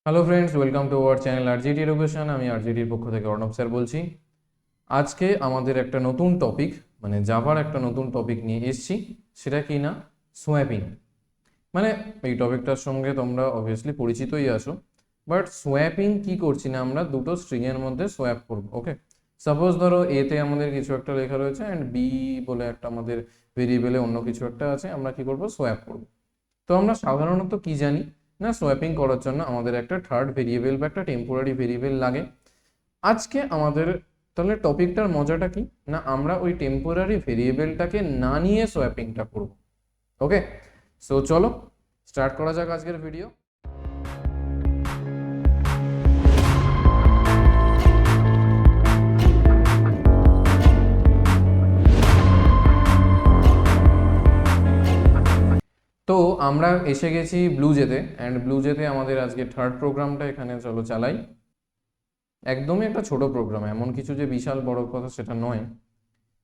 Hello friends, welcome to our channel RGT education. আমি আরজিটির পক্ষ থেকে অর্ণব স্যার বলছি। আজকে আমাদের একটা নতুন টপিক, মানে জাভার একটা নতুন টপিক নিয়ে এসেছি। সেটা কি না, সোয়াপিং। মানে এই টপিকটার সঙ্গে তোমরা অবভিয়াসলি পরিচিতই আছো, বাট সোয়াপিং কি করছি না, আমরা দুটো স্ট্রিং এর মধ্যে সোয়াপ করব। ওকে, সাপোজ ধরো এতে আমাদের কিছু একটা লেখা রয়েছে অ্যান্ড বি বলে একটা আমাদের ভেরিয়েবলে অন্য কিছু একটা আছে, আমরা কি করব, সোয়াপ করব। তো আমরা সাধারণত কি জানি না, সোয়াপিং করার জন্য আমাদের একটা থার্ড ভেরিয়েবল বা একটা টেম্পোরারি ভেরিয়েবল লাগে। আজকে আমাদের তাহলে টপিকটার মজাটা কি না, আমরা ওই টেম্পোরারি ভেরিয়েবলটাকে না নিয়ে সোয়াপিংটা করব। ওকে, সো চলো স্টার্ট করা যাক আজকের ভিডিও। তো আমরা এসে গেছি ব্লুজেতে, অ্যান্ড ব্লুজেতে আমাদের আজকে থার্ড প্রোগ্রামটা এখানে চলো চালাই। একদমই একটা ছোট প্রোগ্রাম, এমন কিছু যে বিশাল বড় কথা সেটা নয়।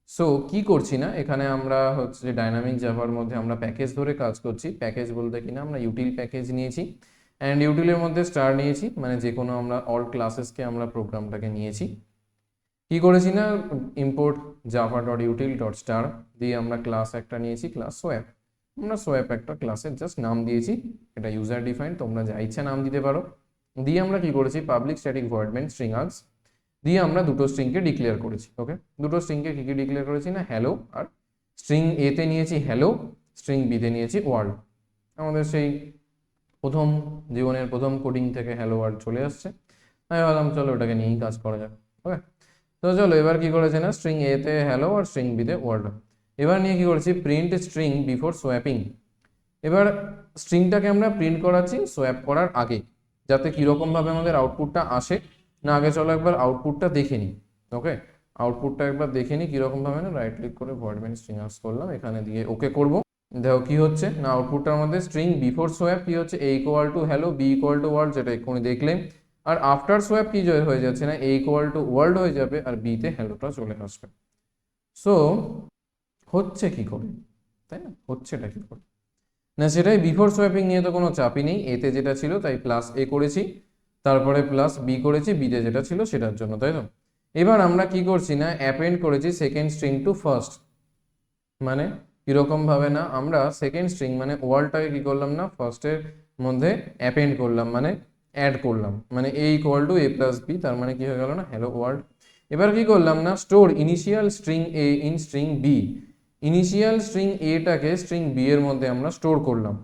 সো কি করছি না, এখানে আমরা হচ্ছে ডাইনামিক জাভার মধ্যে আমরা প্যাকেজ ধরে কাজ করছি। প্যাকেজ বলতে কিনা আমরা ইউটিল প্যাকেজ নিয়েছি, অ্যান্ড ইউটিলের মধ্যে স্টার নিয়েছি, মানে যে কোনো আমরা অল ক্লাসেসকে আমরা প্রোগ্রামটাকে নিয়েছি। কি করেছি না, import Java dot util dot star দিয়ে আমরা ক্লাস একটা নিয়েছি, ক্লাস সোয়াপ। আমরা সোয়াপ একটা ক্লাসের জাস্ট নাম দিয়েছি, এটা ইউজার ডিফাইন্ড, তোমরা যা ইচ্ছা নাম দিতে পারো। দিয়ে আমরা কি করেছি, public static void main string args দিয়ে আমরা দুটো স্ট্রিংকে ডিক্লেয়ার করেছি। ওকে, দুটো স্ট্রিংকে কি কি ডিক্লেয়ার করেছি না, হ্যালো, আর স্ট্রিং এতে নিয়েছি হ্যালো, স্ট্রিং বিতে নিয়েছি ওয়ার্ল্ড। আমাদের সেই প্রথম জীবনের প্রথম কোডিং থেকে হ্যালো ওয়ার্ল্ড চলে আসছে। আমি ভাবলাম চলো ওটাকে নিয়েই কাজ করা যাক। ওকে, তো চলো এবার কি করেছে না, স্ট্রিং এতে হ্যালো আর স্ট্রিং বিতে ওয়ার্ল্ড। এবার নিয়ে কি করেছি, প্রিন্ট স্ট্রিং বিফোর সোয়াপিং। এবার স্ট্রিংটাকে আমরা প্রিন্ট করাচ্ছি সোয়াপ করার আগে, যাতে কীরকমভাবে আমাদের আউটপুটটা আসে। না আগে চলো একবার আউটপুটটা দেখে নিই। ওকে, আউটপুটটা একবার দেখে নিই কীরকমভাবে, না রাইট ক্লিক করে ভয়েড মেইন স্ট্রিং আর্গস করলাম, এখানে দিয়ে ওকে করব। দেখো কি হচ্ছে না, আউটপুটটার মধ্যে স্ট্রিং বিফোর সোয়াপ কি হচ্ছে, A equal to hello, B equal to world, যেটা এক্ষুনি দেখলেন। আর আফটার সোয়াপ কি হয়ে যাচ্ছে না, এ ইকুয়াল টু ওয়ার্ল্ড হয়ে যাবে আর বিতে হ্যালোটা চলে আসবে। সো হচ্ছে কি করে, তাই না, হচ্ছেটা কি করে না, সেটাই বিফোর সোয়াপিং নিয়ে তো কোনো চাপই নেই। এতে যেটা ছিল তাই প্লাস এ করেছি, তারপরে প্লাস বি করেছি, বিতে যেটা ছিল সেটার জন্য, তাই তো। এবার আমরা কি করছি না, অ্যাপেন্ড করেছি সেকেন্ড স্ট্রিং টু ফার্স্ট। মানে কিরকম ভাবে না, আমরা সেকেন্ড স্ট্রিং মানে ওয়ার্ল্ডটাকে কি করলাম না, ফার্স্টের মধ্যে অ্যাপেন্ড করলাম, মানে অ্যাড করলাম, মানে A equal to A plus B, তার মানে কি হয়ে গেল না, হ্যালো ওয়ার্ল্ড। এবার কি করলাম না, store initial string A in string B. Initial string এটাকে স্ট্রিং বি এর মধ্যে আমরা স্টোর করলাম,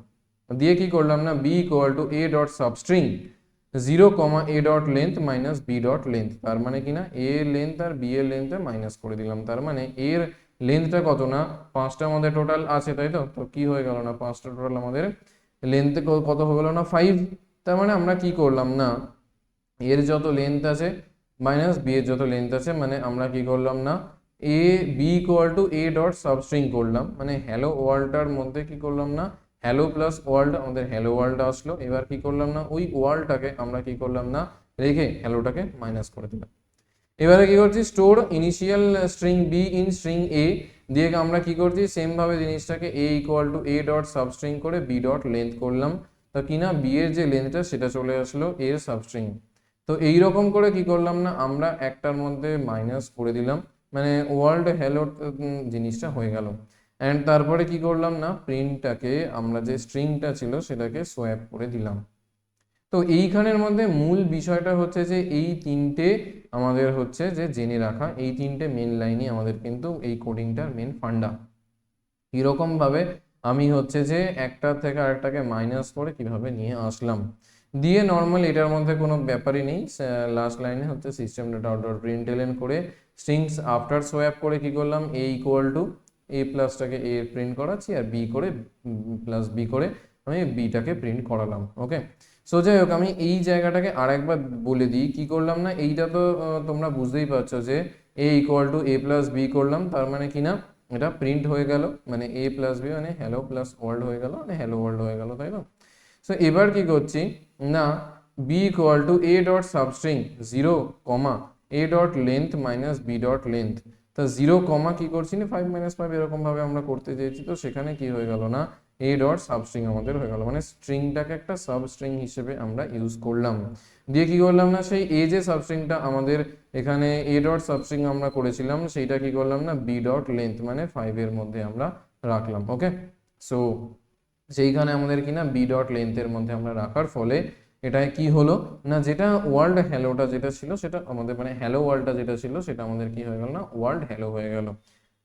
দিয়ে কি করলাম না, B equal to A dot substring 0, A dot length minus B dot length. তার মানে কি না, এ লেন্থ আর বি এর লেন্থে মাইনাস করে দিলাম, তার মানে এর লেন্থটা কত না, 5টা আমাদের টোটাল আছে, তাই তো। তো কি হয়ে গেল না, 5টা টোটাল আমাদের লেন্থে কত হয়ে গেল না, 5। তার মানে আমরা কি করলাম না, এর যত লেন্থ আছে মাইনাস বি এর যত লেন্থ আছে, মানে আমরা কি করলাম না, A B equal to A dot substring করলাম, মানে হ্যালো ওয়ার্ল্ডটার মধ্যে কি করলাম না, হ্যালো প্লাস ওয়ার্ল্ড, আমাদের হ্যালো ওয়ার্ল্ড আসলো। এবার কি করলাম না, ওই ওয়ার্ল্ডটাকে আমরা কি করলাম না, রেখে হ্যালোটাকে মাইনাস করে দিলাম। এবারে কি করছি, store initial string B in string A দিয়ে আমরা কি করছি, সেম ভাবে জিনিসটাকে A equal to A dot substring করে বি ডট লেন্থ করলাম। তো কিনা বি এর যে লেন্থটা সেটা চলে আসলো এর সাবস্ট্রিং। তো এইরকম করে কি করলাম না, আমরা একটার মধ্যে মাইনাস করে দিলাম, মানে ওয়ার্ল্ড হ্যালো জিনিসটা হয়ে গেল। অ্যান্ড তারপরে কি করলাম না, প্রিন্টটাকে আমরা যে স্ট্রিংটা ছিল সেটাকে সোয়াপ করে দিলাম। তো এইখানের মধ্যে মূল বিষয়টা হচ্ছে যে এই তিনটে আমাদের হচ্ছে যে জেনে রাখা, এই তিনটে মেন লাইনই আমাদের কিন্তু এই কোডিংটার মেন ফান্ডা। এরকম ভাবে আমি হচ্ছে যে একটা থেকে আরেকটাকে মাইনাস করে কিভাবে নিয়ে আসলাম, দিয়ে নর্মাল এটার মধ্যে কোনো ব্যাপারই নেই। লাস্ট লাইনে হচ্ছে system dot out dot println করে স্ট্রিংস আফটার সোয়াপ করে কি করলাম, এ ইকুয়াল টু এ প্লাসটাকে এ প্রিন্ট করাচ্ছি, আর বি করে প্লাস বি করে আমি বিটাকে প্রিন্ট করালাম। ওকে, সো যাই হোক, আমি এই জায়গাটাকে আরেকবার বলে দিই কি করলাম না, এইটা তো তোমরা বুঝতেই পারছো যে A equal to A plus B করলাম, তার মানে কি না, এটা প্রিন্ট হয়ে গেল, মানে এ প্লাস বি মানে হ্যালো প্লাস ওয়ার্ল্ড হয়ে গেল, মানে হ্যালো ওয়ার্ল্ড হয়ে গেল, তাই না। সো এবার কি করছি না, B equal to A dot substring 0, A dot length minus B dot length. তা 0, কি করছি না 5 - 5 এরকম ভাবে আমরা করতে চেয়েছি, তো সেখানে কি হয়ে গেল না, এ ডট সাবস্ট্রিং আমাদের হয়ে গেল, মানে স্ট্রিংটাকে একটা সাবস্ট্রিং হিসেবে আমরা ইউজ করলাম। দিয়ে কি করলাম না, সেই এ যে সাবস্ট্রিংটা আমাদের এখানে এ ডট সাবস্ট্রিং আমরা করেছিলাম সেইটা কি করলাম না, বি ডট লেন্থ মানে 5 এর মধ্যে আমরা রাখলাম। ওকে, সো সেইখানে আমাদের কি না বি ডট লেন্থের মধ্যে আমরা রাখার ফলে এটায় কি হলো না, যেটা ওয়ার্ল্ড হ্যালোটা যেটা ছিল সেটা আমাদের মানে হ্যালো ওয়ার্ল্ডটা যেটা ছিল সেটা আমাদের কি হয়ে গেল না, ওয়ার্ল্ড হ্যালো হয়ে গেল।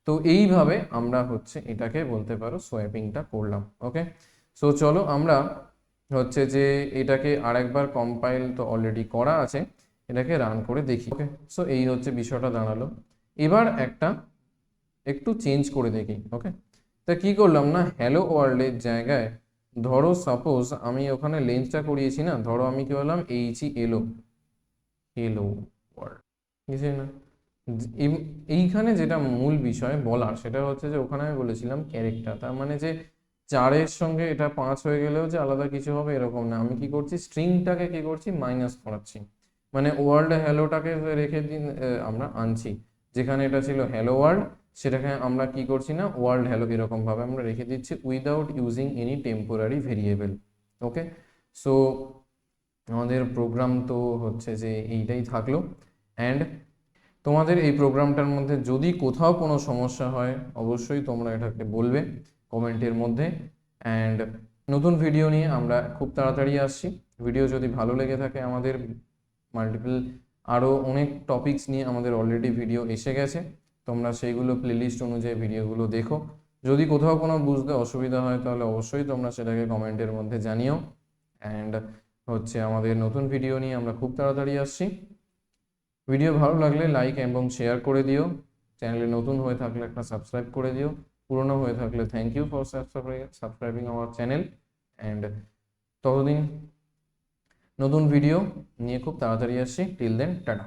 তো এইভাবে আমরা হচ্ছে এটাকে বলতে পারো সোয়াপিংটা করলাম। ওকে, সো চলো আমরা হচ্ছে যে এটাকে আরেকবার কম্পাইল তো অলরেডি করা আছে, এটাকে রান করে দেখি। ওকে, সো এই হচ্ছে বিষয়টা দাঁড়ালো। এবার একটু চেঞ্জ করে দেখি। ওকে, তা কি করলাম না, হ্যালো ওয়ার্ল্ডের জায়গায় ধরো সাপোজ আমি ওখানে লেন্সটা করিয়েছি না, ধরো আমি কি বললাম HELO, হেলো ওয়ার্ল্ড, বুঝলি না? এইখানে যেটা মূল বিষয় বলার সেটা হচ্ছে যে ওখানে আমি বলেছিলাম ক্যারেক্টার, তার মানে যে 4-এর সঙ্গে এটা 5 হয়ে গেলেও যে আলাদা কিছু হবে এরকম না, আমি কি করছি স্ট্রিংটাকে কি করছি মাইনাস করাচ্ছি, মানে ওয়ার্ল্ড হ্যালোটাকে রেখে দিন আমরা আনছি, যেখানে এটা ছিল হ্যালো ওয়ার্ল্ড সেটাকে আমরা কি করছি না ওয়ার্ল্ড হ্যালো এরকম ভাবে আমরা রেখে দিচ্ছি without using any temporary variable. Okay, so আমাদের প্রোগ্রাম তো হচ্ছে যে এইটাই থাকলো। অ্যান্ড তোমাদের এই প্রোগ্রামটার মধ্যে যদি কোথাও কোনো সমস্যা হয় অবশ্যই তোমরা এটাকে বলবে কমেন্টের মধ্যে। অ্যান্ড নতুন ভিডিও নিয়ে আমরা খুব তাড়াতাড়ি আসছি। ভিডিও যদি ভালো লেগে থাকে, আমাদের মাল্টিপল আরও অনেক টপিকস নিয়ে আমাদের অলরেডি ভিডিও এসে গেছে, তোমরা সেইগুলো প্লেলিস্ট অনুযায়ী ভিডিওগুলো দেখো। যদি কোথাও কোনো বুঝতে অসুবিধা হয় তাহলে অবশ্যই তোমরা সেটাকে কমেন্টের মধ্যে জানিও। অ্যান্ড হচ্ছে আমাদের নতুন ভিডিও নিয়ে আমরা খুব তাড়াতাড়ি আসছি। ভিডিও ভালো লাগলে লাইক এবং শেয়ার করে দিও, চ্যানেলে নতুন হয়ে থাকলে একটা সাবস্ক্রাইব করে দিও, পুরনো হয়ে থাকলে thank you for subscribing our channel. And ততদিন নতুন ভিডিও নিয়ে খুব তাড়াতাড়ি আসছি। Till then, tata.